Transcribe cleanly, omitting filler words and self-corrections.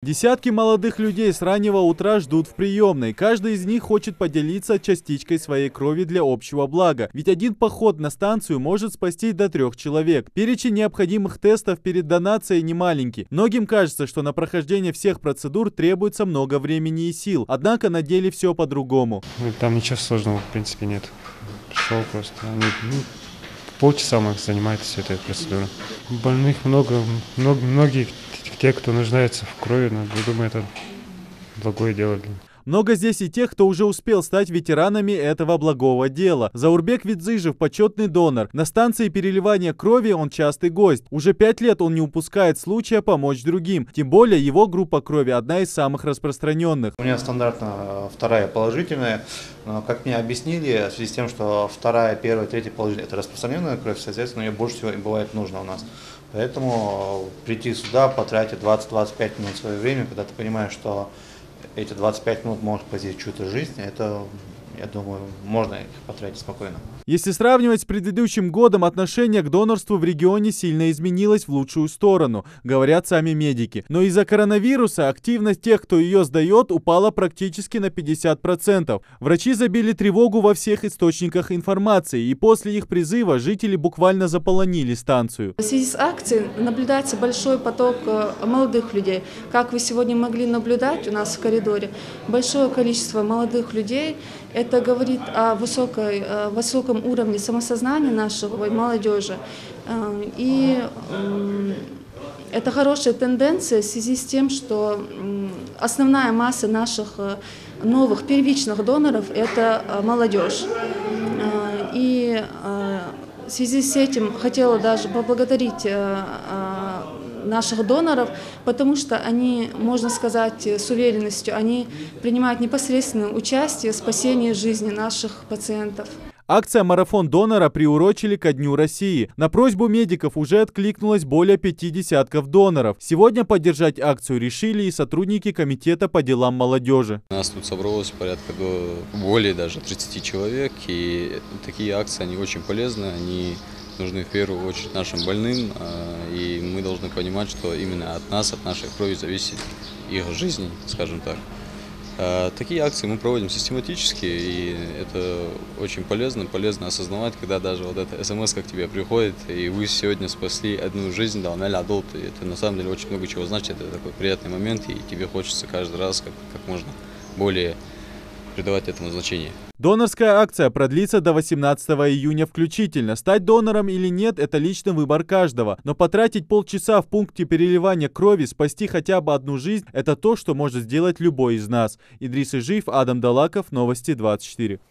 Десятки молодых людей с раннего утра ждут в приемной. Каждый из них хочет поделиться частичкой своей крови для общего блага. Ведь один поход на станцию может спасти до 3 человек. Перечень необходимых тестов перед донацией не маленький. Многим кажется, что на прохождение всех процедур требуется много времени и сил. Однако на деле все по-другому. Там ничего сложного в принципе нет. Шел просто. Полчаса занимает все этой процедурой. Больных много, многие те, кто нуждается в крови, но я думаю, это благое дело. Много здесь и тех, кто уже успел стать ветеранами этого благого дела. Заурбек Видзыжев – почетный донор. На станции переливания крови он частый гость. Уже 5 лет он не упускает случая помочь другим. Тем более его группа крови одна из самых распространенных. У меня стандартно вторая положительная. Но, как мне объяснили, в связи с тем, что вторая, первая, третья положительная – это распространенная кровь, соответственно, ее больше всего и бывает нужно у нас. Поэтому прийти сюда, потратить 20-25 минут свое время, когда ты понимаешь, что эти 25 минут может спасти чью-то жизнь, это, я думаю, можно их потратить спокойно. Если сравнивать с предыдущим годом, отношение к донорству в регионе сильно изменилось в лучшую сторону, говорят сами медики. Но из-за коронавируса активность тех, кто ее сдает, упала практически на 50%. Врачи забили тревогу во всех источниках информации, и после их призыва жители буквально заполонили станцию. В связи с акцией наблюдается большой поток молодых людей. Как вы сегодня могли наблюдать у нас в коридоре, большое количество молодых людей. Это говорит о высоком уровне самосознания нашей молодежи. И это хорошая тенденция в связи с тем, что основная масса наших новых первичных доноров – это молодежь. И в связи с этим хотела даже поблагодарить наших доноров, потому что они, можно сказать с уверенностью, они принимают непосредственное участие в спасении жизни наших пациентов. Акция «Марафон донора» приурочили ко Дню России. На просьбу медиков уже откликнулось более 50 доноров. Сегодня поддержать акцию решили и сотрудники Комитета по делам молодежи. У нас тут собралось порядка более даже 30 человек, и такие акции, они очень полезны, они нужны в первую очередь нашим больным, и мы должны понимать, что именно от нас, от нашей крови зависит их жизнь, скажем так. Такие акции мы проводим систематически, и это очень полезно осознавать, когда даже вот эта смс к тебе приходит, и вы сегодня спасли одну жизнь, да, это на самом деле очень много чего значит, это такой приятный момент, и тебе хочется каждый раз как можно более придавать этому значение. Донорская акция продлится до 18 июня включительно. Стать донором или нет – это личный выбор каждого. Но потратить полчаса в пункте переливания крови, спасти хотя бы одну жизнь – это то, что может сделать любой из нас. Идрис Ижиев, Адам Далаков, Новости 24.